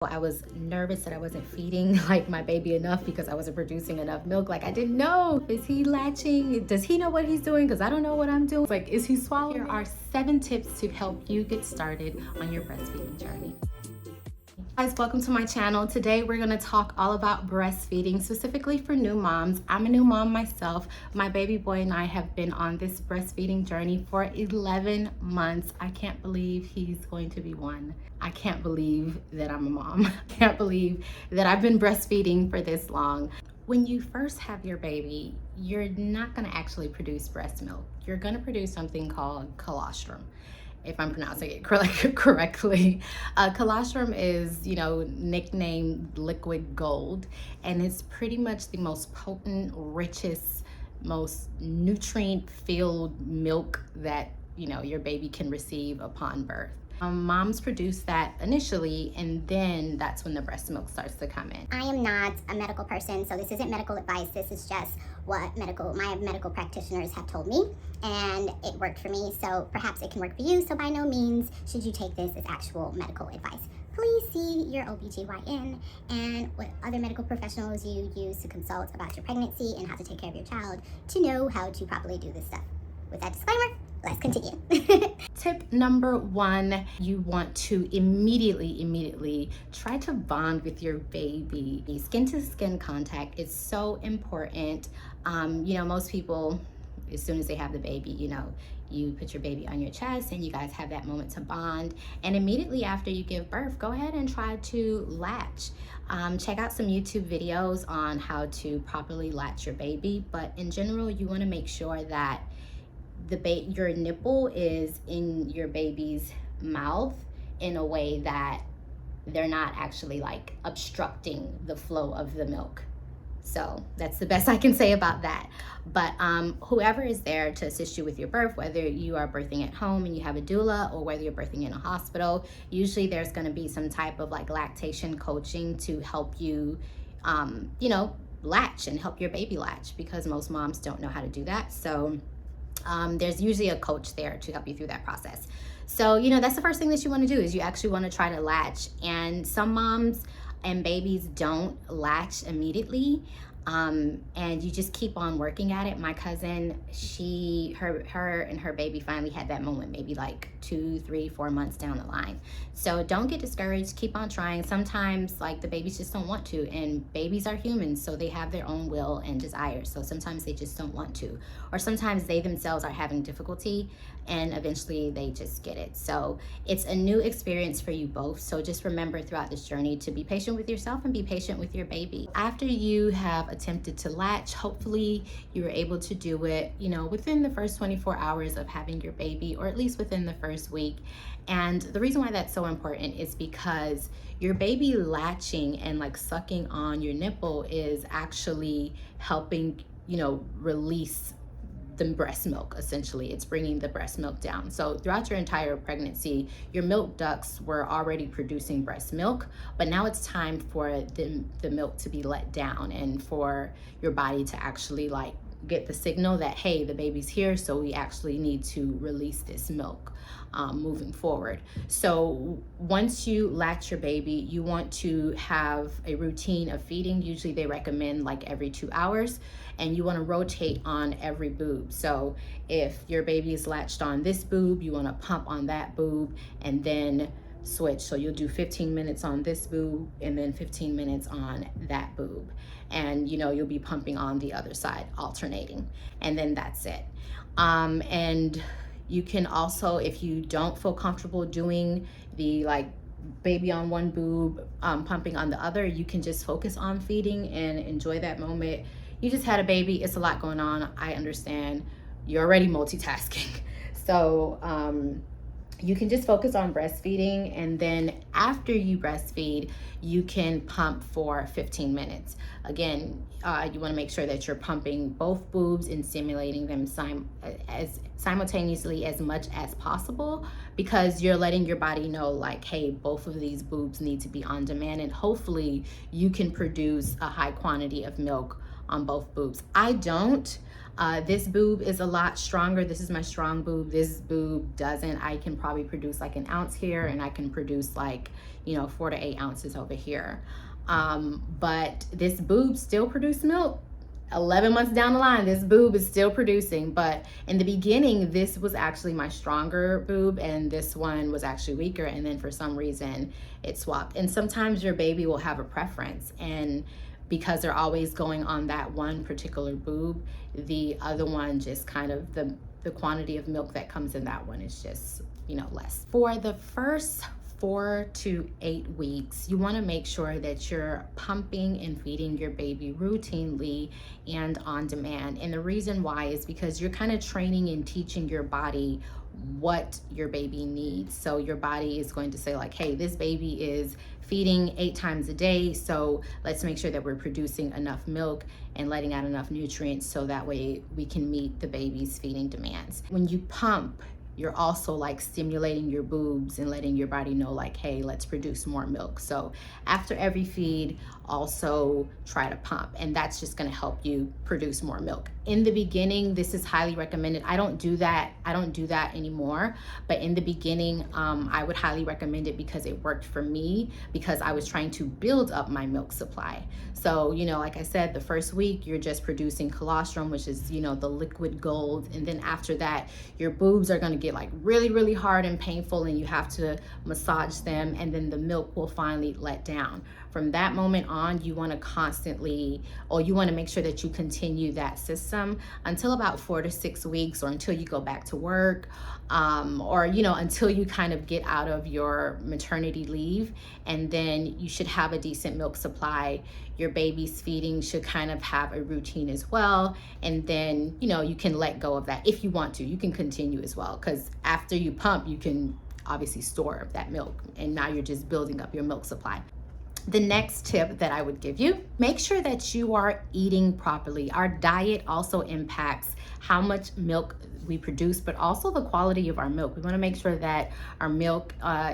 I was nervous that I wasn't feeding like my baby enough because I wasn't producing enough milk. Like I didn't know, is he latching? Does he know what he's doing? Because I don't know what I'm doing. Like, is he swallowing? Here are 7 tips to help you get started on your breastfeeding journey. Guys, welcome to my channel. Today we're going to talk all about breastfeeding, specifically for new moms. I'm a new mom myself. My baby boy and I have been on this breastfeeding journey for 11 months. I can't believe he's going to be 1. I can't believe that I'm a mom. I can't believe that I've been breastfeeding for this long. When you first have your baby, you're not going to actually produce breast milk. You're going to produce something called colostrum, if I'm pronouncing it correctly. Colostrum is, nicknamed liquid gold, and it's pretty much the most potent, richest, most nutrient-filled milk that, your baby can receive upon birth. Moms produce that initially, and then that's when the breast milk starts to come in. I am not a medical person, so this isn't medical advice. This is just what my medical practitioners have told me, and it worked for me, so perhaps it can work for you. So by no means should you take this as actual medical advice. Please see your OBGYN and what other medical professionals you use to consult about your pregnancy and how to take care of your child to know how to properly do this stuff. With that disclaimer, let's continue. Tip number 1, you want to immediately try to bond with your baby. Skin to skin contact is so important. Most people, as soon as they have the baby, you put your baby on your chest and you guys have that moment to bond. And immediately after you give birth, go ahead and try to latch. Check out some YouTube videos on how to properly latch your baby. But in general, you want to make sure that your nipple is in your baby's mouth in a way that they're not actually like obstructing the flow of the milk. So that's the best I can say about that. But whoever is there to assist you with your birth, whether you are birthing at home and you have a doula, or whether you're birthing in a hospital, usually there's going to be some type of like lactation coaching to help you, latch and help your baby latch, because most moms don't know how to do that. So there's usually a coach there to help you through that process. So, that's the first thing that you want to do, is you actually want to try to latch. And some moms and babies don't latch immediately. And you just keep on working at it. My cousin, her and her baby finally had that moment, maybe like 2, 3, 4 months down the line. So don't get discouraged, keep on trying. Sometimes like the babies just don't want to, and babies are humans, so they have their own will and desires. So sometimes they just don't want to, or sometimes they themselves are having difficulty, and eventually they just get it. So it's a new experience for you both. So just remember throughout this journey to be patient with yourself and be patient with your baby. After you have attempted to latch, hopefully you were able to do it, within the first 24 hours of having your baby, or at least within the first week. And the reason why that's so important is because your baby latching and like sucking on your nipple is actually helping, release the breast milk. Essentially, it's bringing the breast milk down. So throughout your entire pregnancy, your milk ducts were already producing breast milk, but now it's time for the milk to be let down, and for your body to actually like get the signal that, hey, the baby's here, so we actually need to release this milk moving forward. So once you latch your baby, you want to have a routine of feeding. Usually they recommend like every 2 hours, and you want to rotate on every boob. So if your baby is latched on this boob, you want to pump on that boob and then switch. So you'll do 15 minutes on this boob and then 15 minutes on that boob, and you'll be pumping on the other side, alternating, and then that's it. And you can also, if you don't feel comfortable doing the like baby on one boob, pumping on the other, you can just focus on feeding and enjoy that moment. You just had a baby, it's a lot going on. I understand, you're already multitasking. So you can just focus on breastfeeding, and then after you breastfeed, you can pump for 15 minutes. Again, you want to make sure that you're pumping both boobs and stimulating them simultaneously as much as possible, because you're letting your body know like, hey, both of these boobs need to be on demand, and hopefully you can produce a high quantity of milk on both boobs. I don't. This boob is a lot stronger. This is my strong boob. This boob doesn't. I can probably produce like an ounce here, and I can produce like, you know, 4 to 8 ounces over here. But this boob still produces milk. 11 months down the line, this boob is still producing. But in the beginning, this was actually my stronger boob, and this one was actually weaker. And then for some reason, it swapped. And sometimes your baby will have a preference, and because they're always going on that one particular boob, the other one just kind of, the quantity of milk that comes in that one is just, you know, less. For the first 4 to 8 weeks, you want to make sure that you're pumping and feeding your baby routinely and on demand. And the reason why is because you're kind of training and teaching your body what your baby needs. So your body is going to say like, hey, this baby is feeding 8 times a day, so let's make sure that we're producing enough milk and letting out enough nutrients so that way we can meet the baby's feeding demands. When you pump, you're also like stimulating your boobs and letting your body know like, hey, let's produce more milk. So after every feed, also try to pump, and that's just going to help you produce more milk. In the beginning, this is highly recommended. I don't do that anymore, but in the beginning, I would highly recommend it because it worked for me, because I was trying to build up my milk supply. So, you know, like I said, the first week you're just producing colostrum, which is, you know, the liquid gold, and then after that your boobs are going to get like really, really hard and painful, and you have to massage them, and then the milk will finally let down. From that moment on, you want to constantly, or you want to make sure that you continue that system until about 4 to 6 weeks, or until you go back to work, or, you know, until you kind of get out of your maternity leave, and then you should have a decent milk supply. Your baby's feeding should kind of have a routine as well, and then, you know, you can let go of that if you want to. You can continue as well, because after you pump, you can obviously store that milk, and now you're just building up your milk supply. The next tip that I would give you, make sure that you are eating properly. Our diet also impacts how much milk we produce, but also the quality of our milk. We want to make sure that our milk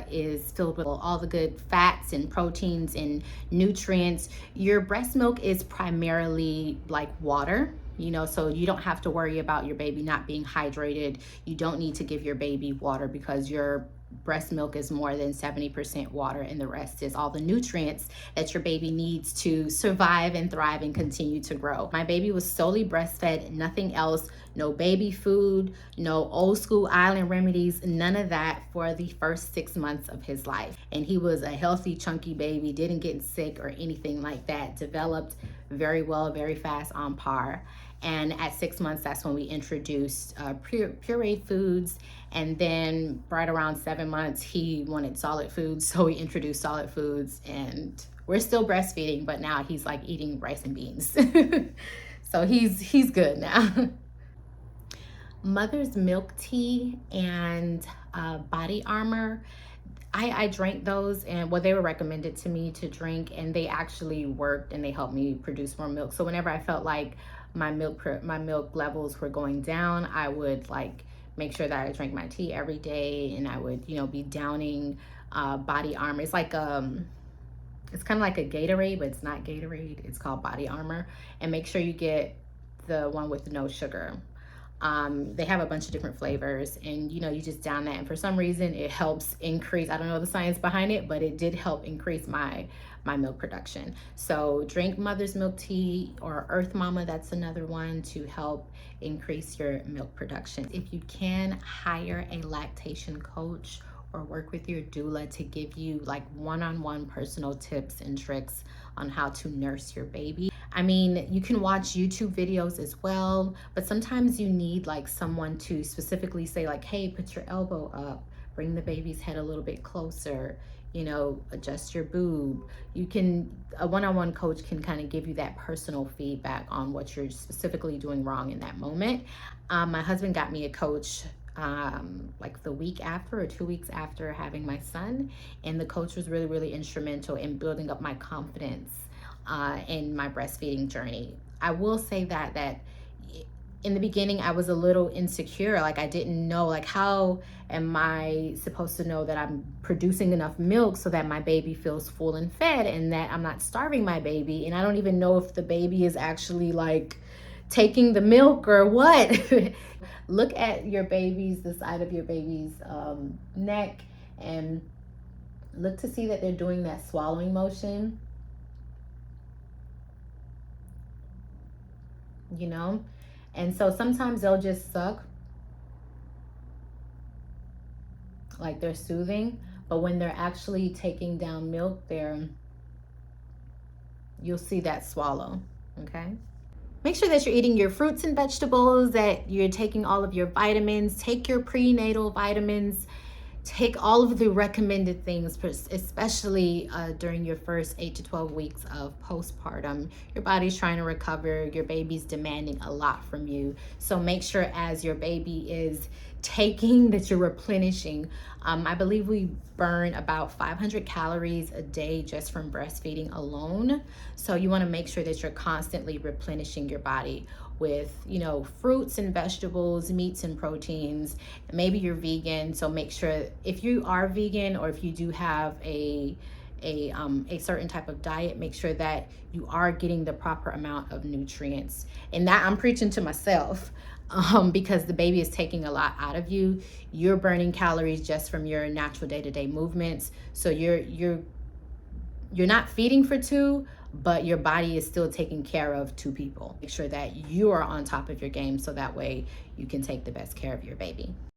is filled with all the good fats and proteins and nutrients. Your breast milk is primarily like water, you know, so you don't have to worry about your baby not being hydrated. You don't need to give your baby water, because your breast milk is more than 70% water, and the rest is all the nutrients that your baby needs to survive and thrive and continue to grow. My baby was solely breastfed, nothing else, no baby food, no old school island remedies, none of that for the first 6 months of his life. And he was a healthy, chunky baby, didn't get sick or anything like that, developed very well, very fast, on par. And at 6 months, that's when we introduced pureed foods. And then right around 7 months, he wanted solid foods, so we introduced solid foods. And we're still breastfeeding, but now he's like eating rice and beans. So he's good now. Mother's milk tea and body armor, I drank those, and well, they were recommended to me to drink, and they actually worked, and they helped me produce more milk. So whenever I felt like my milk levels were going down, I would like make sure that I drank my tea every day, and I would, you know, be downing body armor. It's like it's kind of like a Gatorade, but it's not Gatorade. It's called body armor. And make sure you get the one with no sugar. They have a bunch of different flavors, and you know, you just down that, and for some reason it helps increase, I don't know the science behind it, but it did help increase my milk production. So drink mother's milk tea, or Earth Mama, that's another one to help increase your milk production. If you can, hire a lactation coach or work with your doula to give you like one-on-one personal tips and tricks on how to nurse your baby. I mean, you can watch YouTube videos as well, but sometimes you need like someone to specifically say like, hey, put your elbow up, bring the baby's head a little bit closer, you know, adjust your boob. You can, a one-on-one coach can kind of give you that personal feedback on what you're specifically doing wrong in that moment. My husband got me a coach like the week after or 2 weeks after having my son, and the coach was really, really instrumental in building up my confidence in my breastfeeding journey. I will say that in the beginning, I was a little insecure. Like, I didn't know, like, how am I supposed to know that I'm producing enough milk so that my baby feels full and fed and that I'm not starving my baby? And I don't even know if the baby is actually like taking the milk or what. Look at your baby's, the side of your baby's neck, and look to see that they're doing that swallowing motion, you know? And so sometimes they'll just suck, like they're soothing, but when they're actually taking down milk, you'll see that swallow, okay? Make sure that you're eating your fruits and vegetables, that you're taking all of your vitamins. Take your prenatal vitamins. Take all of the recommended things, especially during your first 8 to 12 weeks of postpartum. Your body's trying to recover. Your baby's demanding a lot from you. So make sure as your baby is taking that you're replenishing. I believe we burn about 500 calories a day just from breastfeeding alone. So you want to make sure that you're constantly replenishing your body with, you know, fruits and vegetables, meats and proteins. Maybe you're vegan, so make sure, if you are vegan or if you do have a certain type of diet, make sure that you are getting the proper amount of nutrients. And that I'm preaching to myself, because the baby is taking a lot out of you. You're burning calories just from your natural day-to-day movements. So you're not feeding for two, but your body is still taking care of two people. Make sure that you are on top of your game so that way you can take the best care of your baby.